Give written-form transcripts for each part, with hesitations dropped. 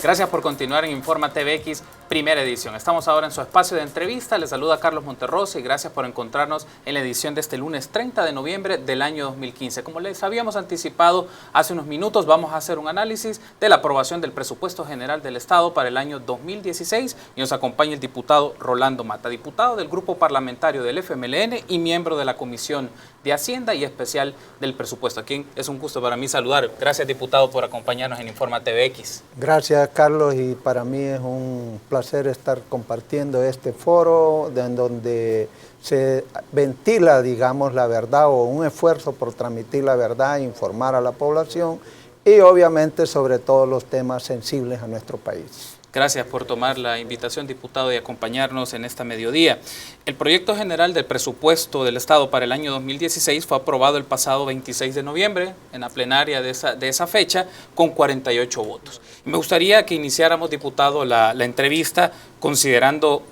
Gracias por continuar en Informa TVX, primera edición. Estamos ahora en su espacio de entrevista. Les saluda Carlos Monterrosa y gracias por encontrarnos en la edición de este lunes 30 de noviembre del año 2015. Como les habíamos anticipado hace unos minutos, vamos a hacer un análisis de la aprobación del presupuesto general del Estado para el año 2016 y nos acompaña el diputado Rolando Mata, diputado del grupo parlamentario del FMLN y miembro de la Comisión de Hacienda y especial del presupuesto. A quien es un gusto para mí saludar. Gracias, diputado, por acompañarnos en Informa TVX. Gracias, Carlos, y para mí es un placer estar compartiendo este foro en donde se ventila, digamos, la verdad o un esfuerzo por transmitir la verdad, informar a la población y obviamente sobre todos los temas sensibles a nuestro país. Gracias por tomar la invitación, diputado, y acompañarnos en esta mediodía. El proyecto general del presupuesto del Estado para el año 2016 fue aprobado el pasado 26 de noviembre en la plenaria de esa fecha con 48 votos. Y me gustaría que iniciáramos, diputado, la entrevista considerando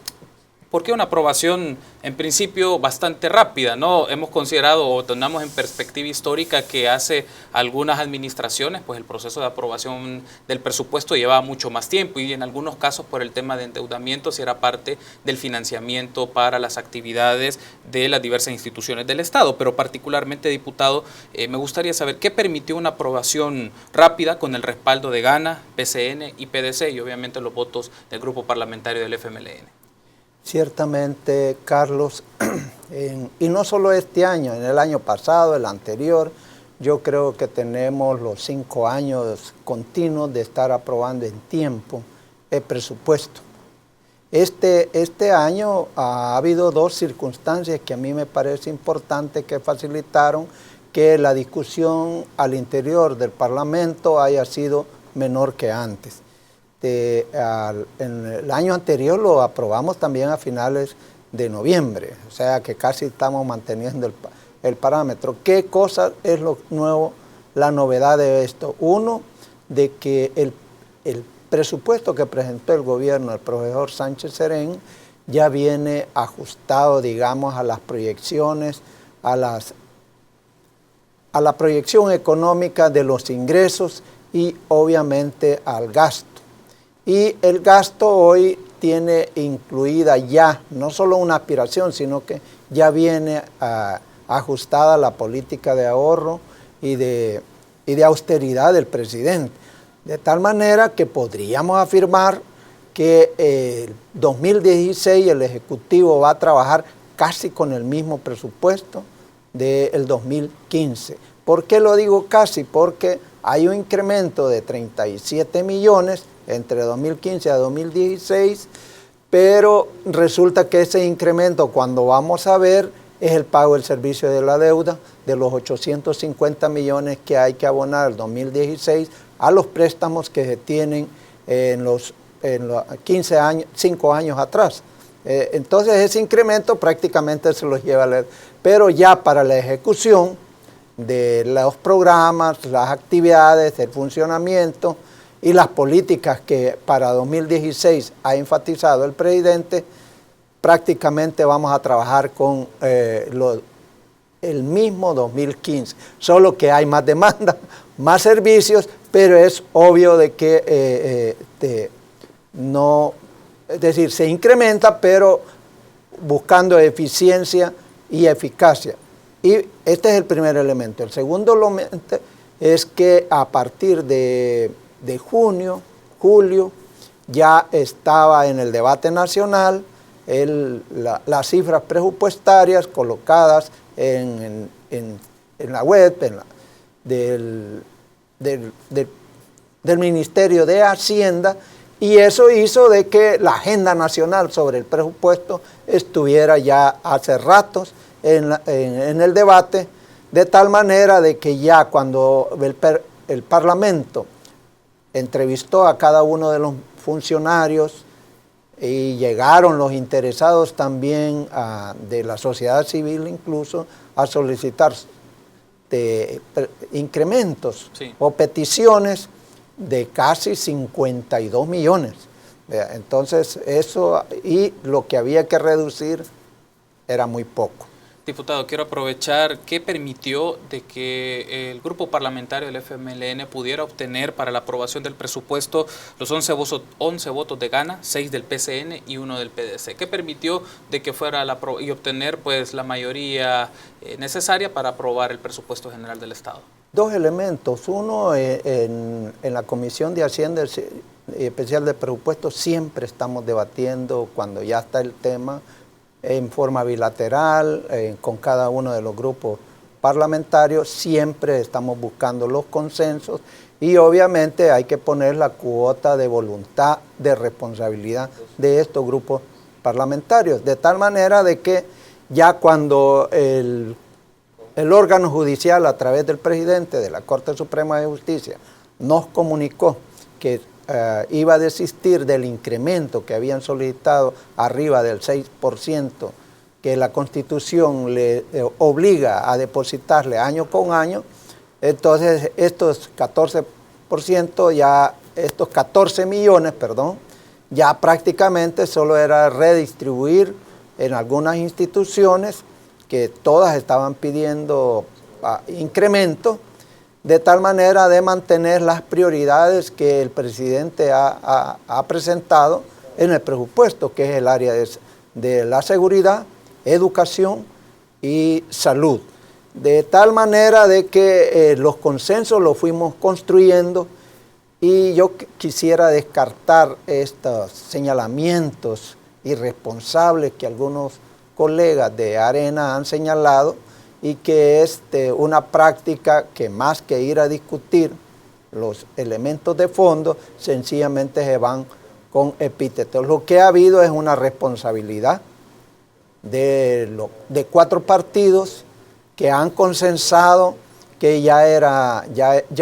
por qué una aprobación en principio bastante rápida, ¿no? Hemos considerado o tenemos en perspectiva histórica que hace algunas administraciones pues el proceso de aprobación del presupuesto llevaba mucho más tiempo y en algunos casos por el tema de endeudamiento si era parte del financiamiento para las actividades de las diversas instituciones del Estado, pero particularmente, diputado, me gustaría saber qué permitió una aprobación rápida con el respaldo de GANA, PCN y PDC y obviamente los votos del grupo parlamentario del FMLN. Ciertamente, Carlos, y no solo este año, en el año pasado, el anterior, yo creo que tenemos los 5 años continuos de estar aprobando en tiempo el presupuesto. Este año ha habido 2 circunstancias que a mí me parece importante que facilitaron que la discusión al interior del Parlamento haya sido menor que antes. En el año anterior lo aprobamos también a finales de noviembre, o sea que casi estamos manteniendo el parámetro. ¿Qué cosa es lo nuevo, la novedad de esto? Uno, de que el presupuesto que presentó el gobierno, el profesor Sánchez Serén, ya viene ajustado, digamos, a las proyecciones, a la proyección económica de los ingresos y obviamente al gasto. Y el gasto hoy tiene incluida ya, no solo una aspiración, sino que ya viene ajustada la política de ahorro y de austeridad del presidente. De tal manera que podríamos afirmar que el 2016 el Ejecutivo va a trabajar casi con el mismo presupuesto del 2015. ¿Por qué lo digo casi? Porque hay un incremento de 37 millones entre 2015 a 2016, pero resulta que ese incremento, cuando vamos a ver, es el pago del servicio de la deuda de los 850 millones que hay que abonar el 2016 a los préstamos que se tienen en los 15 años, 5 años atrás. Entonces ese incremento prácticamente se los lleva, pero ya para la ejecución de los programas, las actividades, el funcionamiento y las políticas que para 2016 ha enfatizado el presidente, prácticamente vamos a trabajar con el mismo 2015, solo que hay más demanda, más servicios, pero es obvio de que no, es decir, se incrementa, pero buscando eficiencia y eficacia. Y este es el primer elemento. El segundo elemento es que a partir de junio, julio, ya estaba en el debate nacional las cifras presupuestarias colocadas en la web del Ministerio de Hacienda, y eso hizo de que la agenda nacional sobre el presupuesto estuviera ya hace ratos en el debate, de tal manera de que ya cuando el Parlamento entrevistó a cada uno de los funcionarios y llegaron los interesados también de la sociedad civil incluso a solicitar incrementos o peticiones de casi 52 millones. Entonces eso, y lo que había que reducir era muy poco. Diputado, quiero aprovechar qué permitió de que el grupo parlamentario del FMLN pudiera obtener para la aprobación del presupuesto los 11 votos de Gana, 6 del PCN y 1 del PDC. ¿Qué permitió de que fuera y obtener pues la mayoría necesaria para aprobar el presupuesto general del Estado? Dos elementos. Uno, en la Comisión de Hacienda Especial de Presupuesto siempre estamos debatiendo cuando ya está el tema en forma bilateral, con cada uno de los grupos parlamentarios, siempre estamos buscando los consensos y obviamente hay que poner la cuota de voluntad, de responsabilidad de estos grupos parlamentarios, de tal manera de que ya cuando el órgano judicial a través del presidente de la Corte Suprema de Justicia nos comunicó que iba a desistir del incremento que habían solicitado arriba del 6%, que la Constitución le obliga a depositarle año con año, entonces estos 14%, estos 14 millones, perdón, ya prácticamente solo era redistribuir en algunas instituciones que todas estaban pidiendo incremento, de tal manera de mantener las prioridades que el presidente ha presentado en el presupuesto, que es el área de la seguridad, educación y salud. De tal manera de que los consensos los fuimos construyendo y yo quisiera descartar estos señalamientos irresponsables que algunos colegas de Arena han señalado, y que es una práctica que más que ir a discutir los elementos de fondo, sencillamente se van con epítetos. Lo que ha habido es una responsabilidad de 4 partidos que han consensado que ya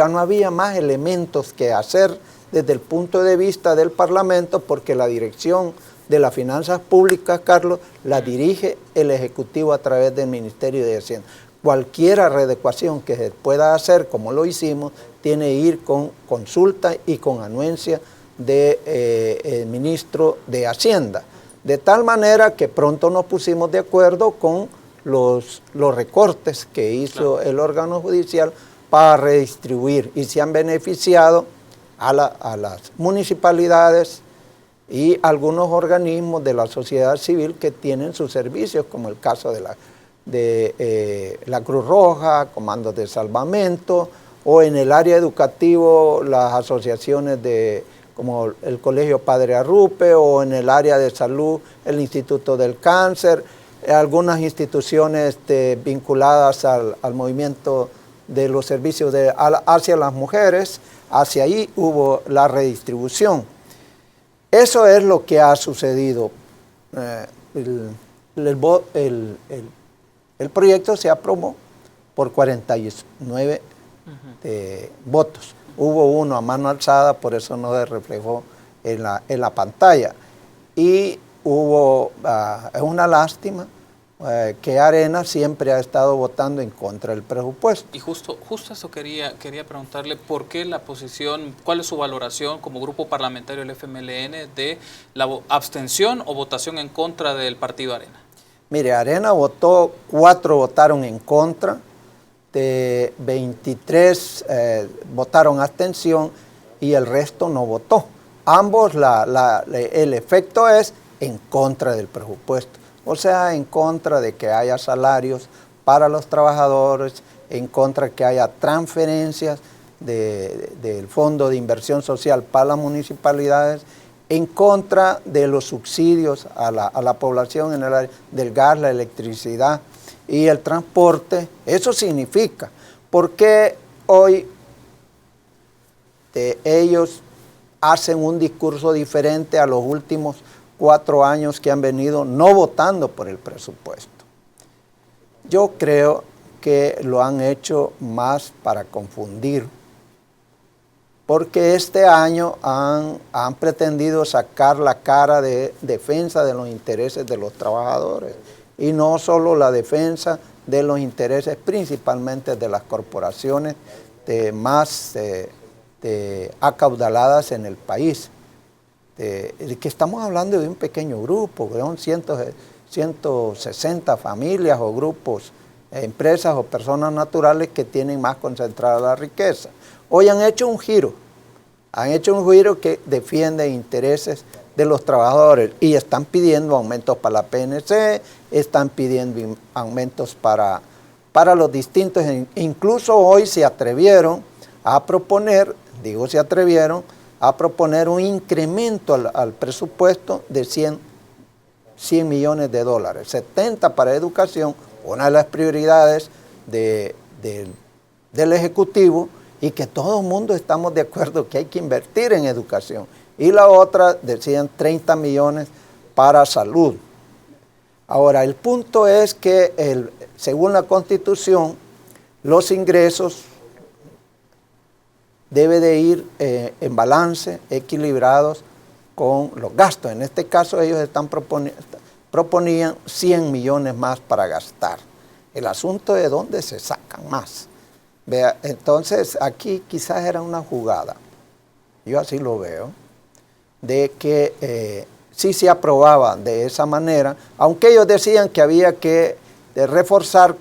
no había más elementos que hacer desde el punto de vista del Parlamento, porque la dirección de las finanzas públicas, Carlos, la dirige el Ejecutivo a través del Ministerio de Hacienda. Cualquier readecuación que se pueda hacer, como lo hicimos, tiene que ir con consulta y con anuencia del ministro de Hacienda. De tal manera que pronto nos pusimos de acuerdo con los recortes que hizo el órgano judicial para redistribuir, y se han beneficiado a las municipalidades y algunos organismos de la sociedad civil que tienen sus servicios, como el caso de la Cruz Roja, comandos de salvamento, o en el área educativo las asociaciones como el Colegio Padre Arrupe, o en el área de salud el Instituto del Cáncer, algunas instituciones vinculadas al movimiento de los servicios hacia las mujeres. Hacia ahí hubo la redistribución. Eso es lo que ha sucedido. El proyecto se aprobó por 49 votos. Hubo uno a mano alzada, por eso no se reflejó en la pantalla. Y es una lástima que Arena siempre ha estado votando en contra del presupuesto. Y justo eso quería preguntarle, ¿por qué la posición, cuál es su valoración como grupo parlamentario del FMLN de la abstención o votación en contra del partido Arena? Mire, Arena votó, 4 votaron en contra, de 23 votaron abstención y el resto no votó. Ambos, el efecto es en contra del presupuesto. O sea, en contra de que haya salarios para los trabajadores, en contra de que haya transferencias del Fondo de Inversión Social para las municipalidades, en contra de los subsidios a la población en el área del gas, la electricidad y el transporte. Eso significa, porque hoy ellos hacen un discurso diferente a los últimos 4 años que han venido no votando por el presupuesto. Yo creo que lo han hecho más para confundir, porque este año han pretendido sacar la cara de defensa de los intereses de los trabajadores, y no solo la defensa de los intereses principalmente de las corporaciones más acaudaladas en el país. Que estamos hablando de un pequeño grupo, que son 160 familias o grupos, empresas o personas naturales que tienen más concentrada la riqueza. Hoy han hecho un giro que defiende intereses de los trabajadores y están pidiendo aumentos para la PNC, están pidiendo aumentos para los distintos, incluso hoy se atrevieron a proponer, un incremento al presupuesto de 100 millones de dólares, 70 para educación, una de las prioridades del Ejecutivo, y que todo el mundo estamos de acuerdo que hay que invertir en educación. Y la otra, decían 30 millones para salud. Ahora, el punto es que según la Constitución, los ingresos deben de ir en balance, equilibrados con los gastos. En este caso, ellos proponían 100 millones más para gastar. El asunto es de dónde se sacan más. Vea, entonces aquí quizás era una jugada, yo así lo veo, de que sí se aprobaba de esa manera, aunque ellos decían que había que reforzar,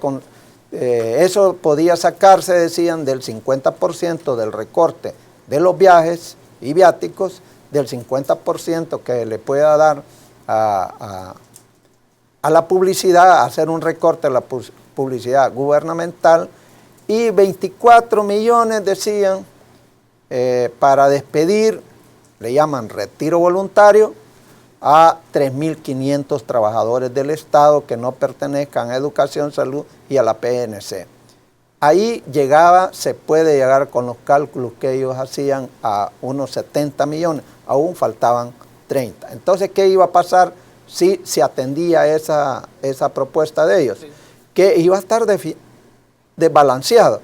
eso podía sacarse, decían, del 50% del recorte de los viajes y viáticos, del 50% que le pueda dar a la publicidad, hacer un recorte de la publicidad gubernamental, y 24 millones decían para despedir, le llaman retiro voluntario, a 3.500 trabajadores del Estado que no pertenezcan a Educación, Salud y a la PNC. Ahí se puede llegar con los cálculos que ellos hacían a unos 70 millones, aún faltaban 30. Entonces, ¿qué iba a pasar si se atendía esa propuesta de ellos? Sí. Que iba a estar desbalanceado.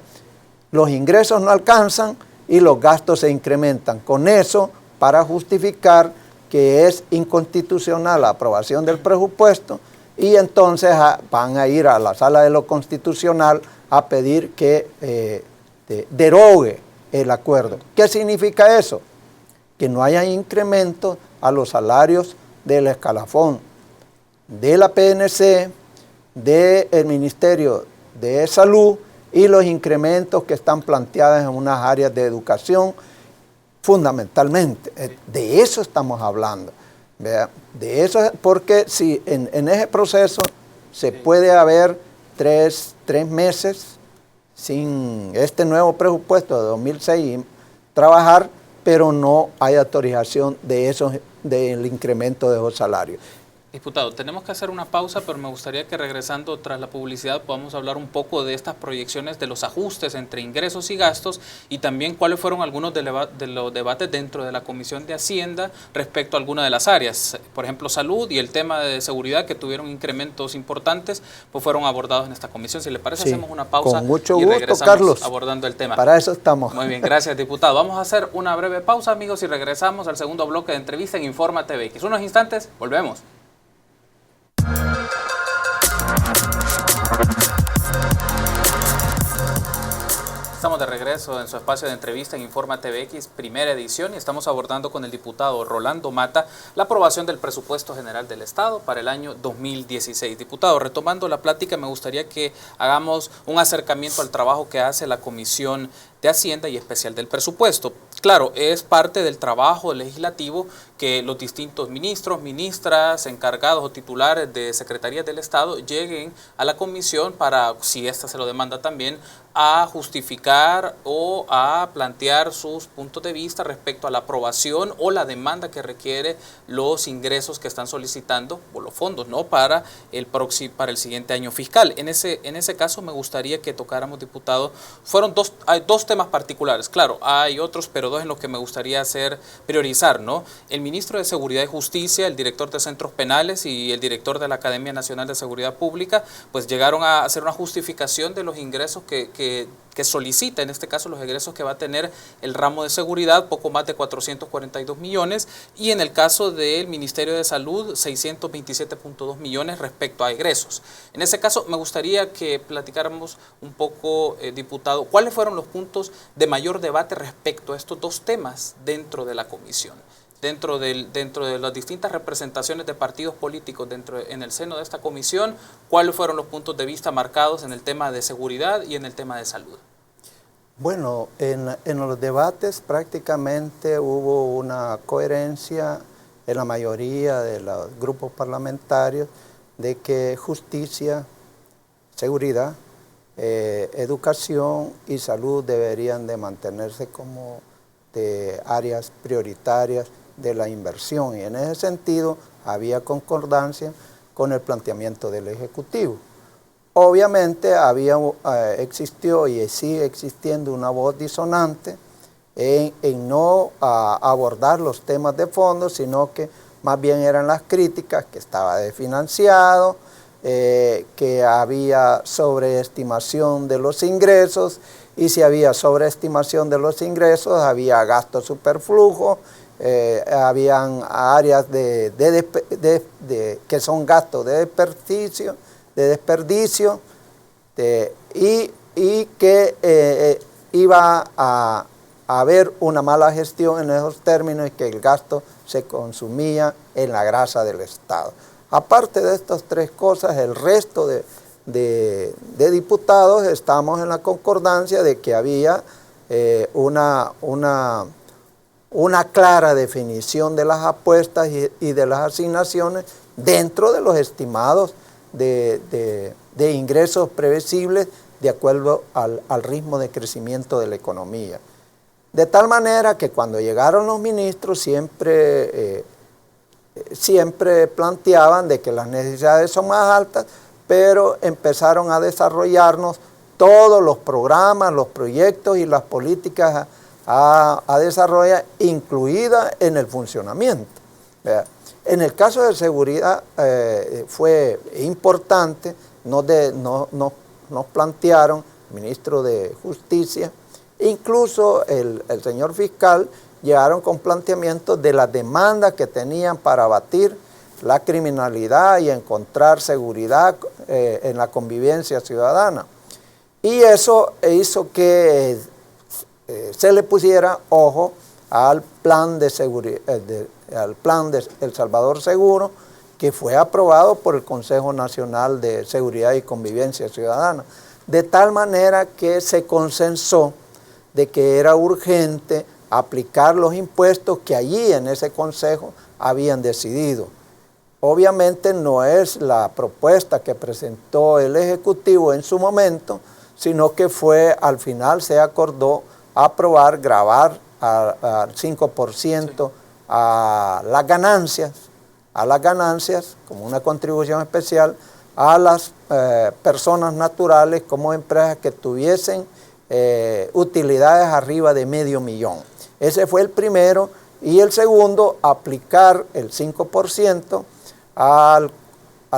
Los ingresos no alcanzan y los gastos se incrementan. Con eso, para justificar que es inconstitucional la aprobación del presupuesto, y entonces van a ir a la Sala de lo Constitucional a pedir que derogue el acuerdo. ¿Qué significa eso? Que no haya incremento a los salarios del escalafón de la PNC, del Ministerio de Salud, y los incrementos que están planteados en unas áreas de educación, fundamentalmente. De eso estamos hablando. ¿Vea? De eso, porque si en ese proceso se puede haber tres meses sin este nuevo presupuesto de 2006 trabajar, pero no hay autorización del incremento de esos salarios. Diputado, tenemos que hacer una pausa, pero me gustaría que regresando tras la publicidad podamos hablar un poco de estas proyecciones de los ajustes entre ingresos y gastos, y también cuáles fueron algunos de los debates dentro de la Comisión de Hacienda respecto a algunas de las áreas. Por ejemplo, salud y el tema de seguridad, que tuvieron incrementos importantes, pues fueron abordados en esta comisión. Si le parece, sí, hacemos una pausa con mucho y gusto, regresamos, Carlos, abordando el tema. Para eso estamos. Muy bien, gracias, diputado. Vamos a hacer una breve pausa, amigos, y regresamos al segundo bloque de entrevista en Informa TV. Que unos instantes, volvemos. Estamos de regreso en su espacio de entrevista en Informa TVX, primera edición, y estamos abordando con el diputado Rolando Mata la aprobación del presupuesto general del Estado para el año 2016. Diputado, retomando la plática, me gustaría que hagamos un acercamiento al trabajo que hace la Comisión de Hacienda y especial del presupuesto. Claro, es parte del trabajo legislativo que los distintos ministros, ministras, encargados o titulares de secretarías del Estado lleguen a la comisión para, si ésta se lo demanda también, a justificar o a plantear sus puntos de vista respecto a la aprobación o la demanda que requiere los ingresos que están solicitando, o los fondos, ¿no?, para el siguiente año fiscal. En ese caso me gustaría que tocáramos, diputado, hay dos temas particulares. Claro, hay otros, pero dos en los que me gustaría priorizar, ¿no? El ministro de Seguridad y Justicia, el director de Centros Penales y el director de la Academia Nacional de Seguridad Pública, pues llegaron a hacer una justificación de los ingresos que solicita, en este caso los egresos que va a tener el ramo de seguridad, poco más de 442 millones, y en el caso del Ministerio de Salud, 627.2 millones respecto a egresos. En ese caso, me gustaría que platicáramos un poco, diputado, cuáles fueron los puntos de mayor debate respecto a estos dos temas dentro de la comisión. dentro de las distintas representaciones de partidos políticos en el seno de esta comisión, ¿cuáles fueron los puntos de vista marcados en el tema de seguridad y en el tema de salud? Bueno, en los debates prácticamente hubo una coherencia en la mayoría de los grupos parlamentarios de que justicia, seguridad, educación y salud deberían de mantenerse como de áreas prioritarias de la inversión, y en ese sentido había concordancia con el planteamiento del Ejecutivo. Obviamente existió y sigue existiendo una voz disonante en no abordar los temas de fondo, sino que más bien eran las críticas, que estaba desfinanciado, que había sobreestimación de los ingresos, y si había sobreestimación de los ingresos, había gasto superflujo, habían áreas que son gastos de desperdicio, y que iba a haber una mala gestión en esos términos y que el gasto se consumía en la grasa del Estado. Aparte de estas tres cosas, el resto de diputados estamos en la concordancia de que había una clara definición de las apuestas y de las asignaciones dentro de los estimados de ingresos previsibles de acuerdo al ritmo de crecimiento de la economía. De tal manera que cuando llegaron los ministros siempre planteaban de que las necesidades son más altas, pero empezaron a desarrollarnos todos los programas, los proyectos y las políticas a desarrollar, incluida en el funcionamiento. En el caso de seguridad fue importante, nos plantearon, el ministro de Justicia, incluso el señor fiscal, llegaron con planteamientos de las demandas que tenían para abatir la criminalidad y encontrar seguridad en la convivencia ciudadana. Y eso hizo que se le pusiera ojo al plan de seguridad, al plan de El Salvador Seguro, que fue aprobado por el Consejo Nacional de Seguridad y Convivencia Ciudadana, de tal manera que se consensó de que era urgente aplicar los impuestos que allí en ese consejo habían decidido. Obviamente no es la propuesta que presentó el Ejecutivo en su momento, sino que al final se acordó aprobar, gravar al 5% a las ganancias como una contribución especial a las personas naturales como empresas que tuviesen utilidades arriba de $500,000. Ese fue el primero, y el segundo, aplicar el 5% al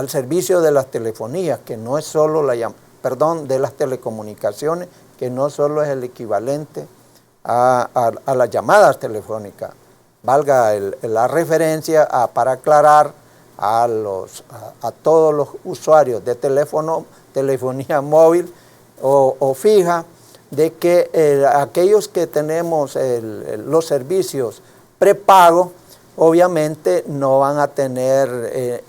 servicio de las telefonías, que no es solo de las telecomunicaciones, que no solo es el equivalente a las llamadas telefónicas. Valga la referencia para aclarar a todos los usuarios de telefonía móvil o fija, de que aquellos que tenemos los servicios prepago, obviamente no van a tener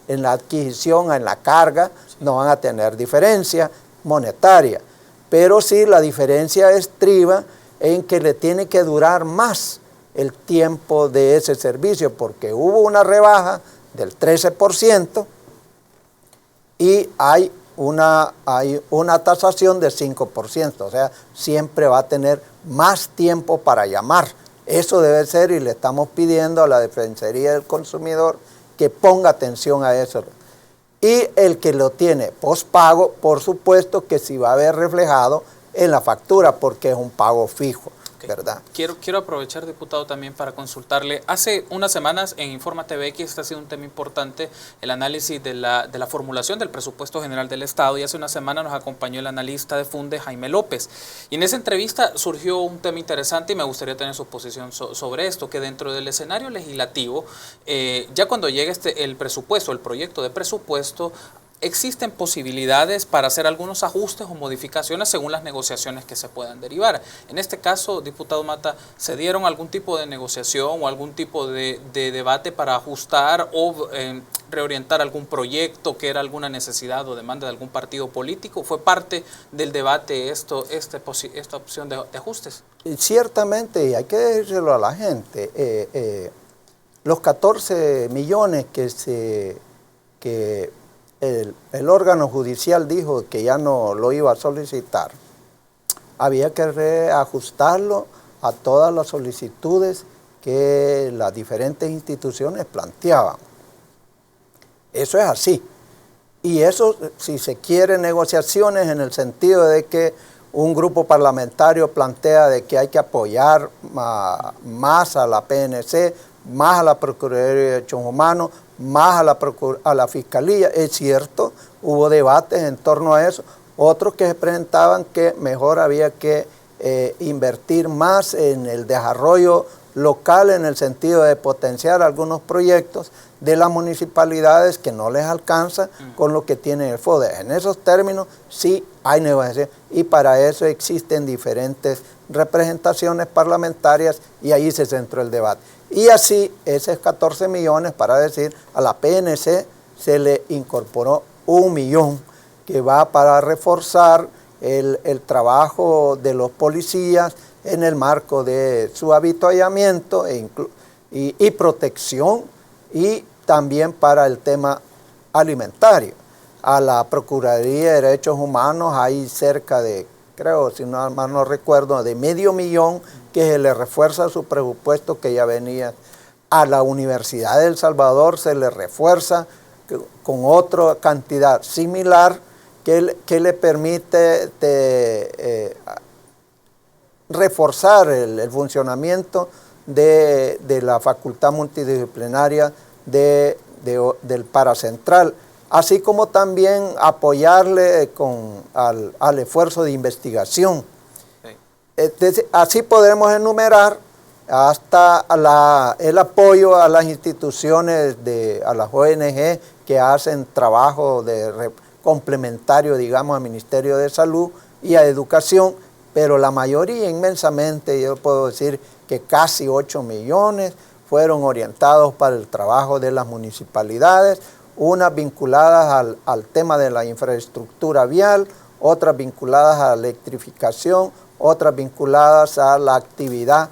en la adquisición, en la carga, no van a tener diferencia monetaria, pero sí la diferencia estriba en que le tiene que durar más el tiempo de ese servicio, porque hubo una rebaja del 13% y hay una tasación del 5%, o sea, siempre va a tener más tiempo para llamar. Eso debe ser, y le estamos pidiendo a la Defensoría del Consumidor que ponga atención a eso. Y el que lo tiene postpago, por supuesto que sí va a ver reflejado en la factura, porque es un pago fijo. ¿Verdad? Quiero aprovechar, diputado, también para consultarle. Hace unas semanas en Informa TVX, este ha sido un tema importante, el análisis de la formulación del presupuesto general del Estado, y hace una semana nos acompañó el analista de Funde, Jaime López. Y en esa entrevista surgió un tema interesante y me gustaría tener su posición sobre esto, que dentro del escenario legislativo, ya cuando llegue el presupuesto, el proyecto de presupuesto, existen posibilidades para hacer algunos ajustes o modificaciones según las negociaciones que se puedan derivar. En este caso, diputado Mata, ¿se dieron algún tipo de negociación o algún tipo de debate para ajustar o reorientar algún proyecto que era alguna necesidad o demanda de algún partido político? ¿Fue parte del debate esta opción de ajustes? Ciertamente, y hay que decírselo a la gente, los 14 millones que el órgano judicial dijo que ya no lo iba a solicitar, había que reajustarlo a todas las solicitudes que las diferentes instituciones planteaban. Eso es así. Y eso, si se quiere negociaciones en el sentido de que un grupo parlamentario plantea de que hay que apoyar más a la PNC, más a la Procuraduría de Derechos Humanos, más a la Fiscalía. Es cierto, hubo debates en torno a eso. Otros que se presentaban que mejor había que invertir más en el desarrollo local en el sentido de potenciar algunos proyectos de las municipalidades que no les alcanza con lo que tiene el FODE. En esos términos sí hay negociación y para eso existen diferentes representaciones parlamentarias y ahí se centró el debate. Y así, esos 14 millones, para decir, a la PNC se le incorporó 1 millón que va para reforzar el trabajo de los policías en el marco de su avituallamiento y protección, y también para el tema alimentario. A la Procuraduría de Derechos Humanos hay cerca de, creo, si no mal no recuerdo, de medio millón que se le refuerza su presupuesto que ya venía. A la Universidad de El Salvador se le refuerza con otra cantidad similar que le permite reforzar el funcionamiento de la facultad multidisciplinaria del Paracentral, así como también apoyarle al esfuerzo de investigación. Así podremos enumerar hasta el apoyo a las instituciones, a las ONG que hacen trabajo complementario, digamos, al Ministerio de Salud y a Educación, pero la mayoría, inmensamente, yo puedo decir que casi 8 millones fueron orientados para el trabajo de las municipalidades, unas vinculadas al tema de la infraestructura vial, otras vinculadas a la electrificación, otras vinculadas a la actividad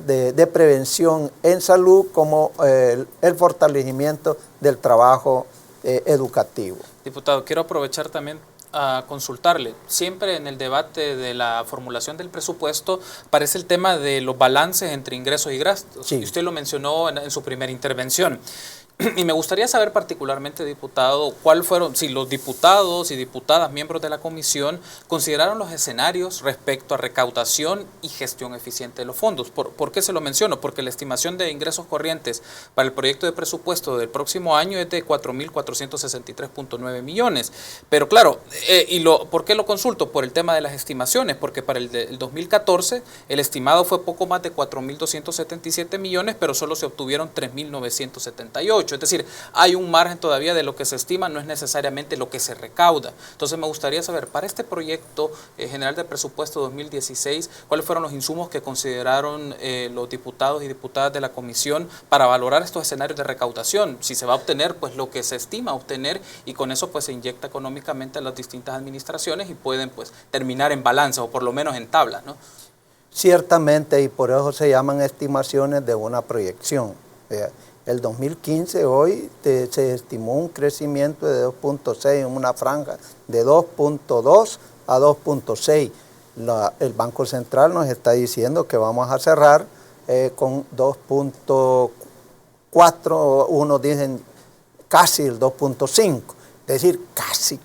de prevención en salud, como el fortalecimiento del trabajo educativo. Diputado, quiero aprovechar también a consultarle. Siempre en el debate de la formulación del presupuesto aparece el tema de los balances entre ingresos y gastos. Sí. Y usted lo mencionó en su primera intervención. Y me gustaría saber particularmente, diputado, cuál fueron, si los diputados y diputadas, miembros de la comisión, consideraron los escenarios respecto a recaudación y gestión eficiente de los fondos. ¿Por qué se lo menciono? Porque la estimación de ingresos corrientes para el proyecto de presupuesto del próximo año es de 4.463.9 millones. Pero claro, ¿por qué lo consulto? Por el tema de las estimaciones, porque para el 2014 el estimado fue poco más de 4.277 millones, pero solo se obtuvieron 3.978. Es decir, hay un margen todavía de lo que se estima, no es necesariamente lo que se recauda. Entonces me gustaría saber, para este proyecto general de presupuesto 2016, ¿cuáles fueron los insumos que consideraron los diputados y diputadas de la comisión para valorar estos escenarios de recaudación? Si se va a obtener pues lo que se estima obtener, y con eso pues se inyecta económicamente a las distintas administraciones y pueden pues terminar en balanza o por lo menos en tabla, ¿no? Ciertamente, y por eso se llaman estimaciones de una proyección. El 2015 hoy se estimó un crecimiento de 2.6 en una franja de 2.2 a 2.6. El Banco Central nos está diciendo que vamos a cerrar con 2.4, unos dicen casi el 2.5, es decir,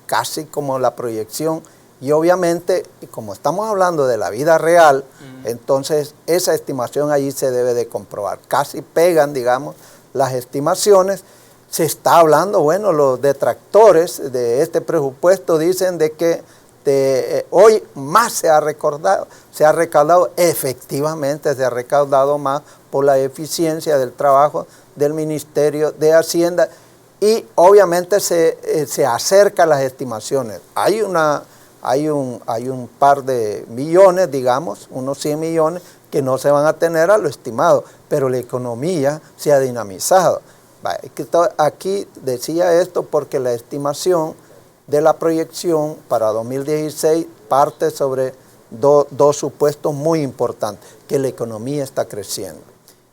casi como la proyección. Y obviamente, como estamos hablando de la vida real, entonces esa estimación allí se debe de comprobar. Casi pegan, digamos, las estimaciones. Se está hablando, bueno, los detractores de este presupuesto dicen de que hoy más se ha recaudado, efectivamente se ha recaudado más por la eficiencia del trabajo del Ministerio de Hacienda, y obviamente se acerca a las estimaciones. Hay un par de millones, digamos, unos 100 millones, que no se van a tener a lo estimado, pero la economía se ha dinamizado. Aquí decía esto porque la estimación de la proyección para 2016 parte sobre dos supuestos muy importantes, que la economía está creciendo.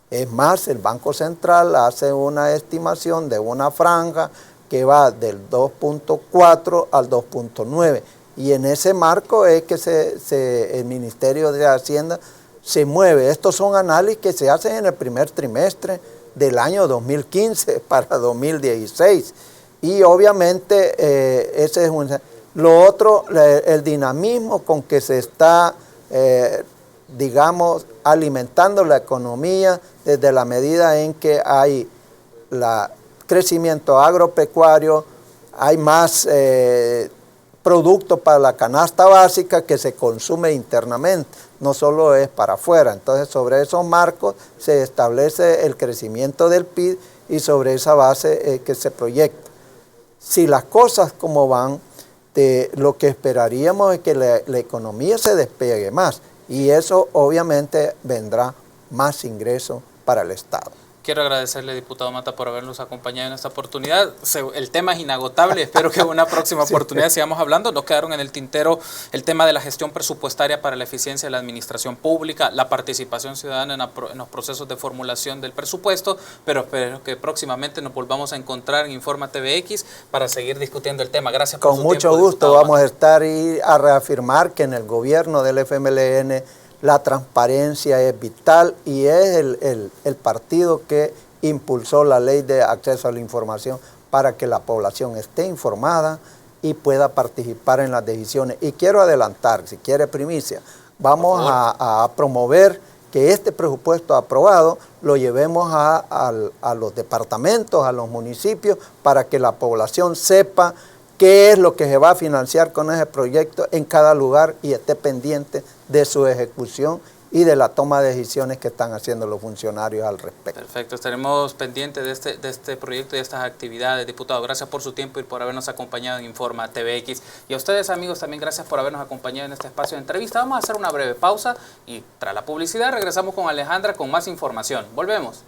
Es más, el Banco Central hace una estimación de una franja que va del 2.4 al 2.9, y en ese marco es que el Ministerio de Hacienda se mueve. Estos son análisis que se hacen en el primer trimestre del año 2015 para 2016. Y obviamente ese es lo otro, el dinamismo con que se está, digamos, alimentando la economía desde la medida en que hay crecimiento agropecuario, hay más productos para la canasta básica que se consume internamente, no solo es para afuera. Entonces, sobre esos marcos se establece el crecimiento del PIB y sobre esa base que se proyecta. Si las cosas como van, lo que esperaríamos es que la economía se despegue más, y eso obviamente vendrá más ingresos para el Estado. Quiero agradecerle, diputado Mata, por habernos acompañado en esta oportunidad. El tema es inagotable, espero que en una próxima oportunidad sigamos hablando. Nos quedaron en el tintero el tema de la gestión presupuestaria para la eficiencia de la administración pública, la participación ciudadana en los procesos de formulación del presupuesto, pero espero que próximamente nos volvamos a encontrar en Informa TVX para seguir discutiendo el tema. Gracias por su tiempo. Con mucho gusto vamos a estar y a reafirmar que en el gobierno del FMLN la transparencia es vital, y es el partido que impulsó la ley de acceso a la información para que la población esté informada y pueda participar en las decisiones. Y quiero adelantar, si quiere primicia, vamos a promover que este presupuesto aprobado lo llevemos a los departamentos, a los municipios, para que la población sepa qué es lo que se va a financiar con ese proyecto en cada lugar y esté pendiente de su ejecución y de la toma de decisiones que están haciendo los funcionarios al respecto. Perfecto, estaremos pendientes de este proyecto y de estas actividades, diputado. Gracias por su tiempo y por habernos acompañado en Informa TVX. Y a ustedes, amigos, también gracias por habernos acompañado en este espacio de entrevista. Vamos a hacer una breve pausa y tras la publicidad regresamos con Alejandra con más información. Volvemos.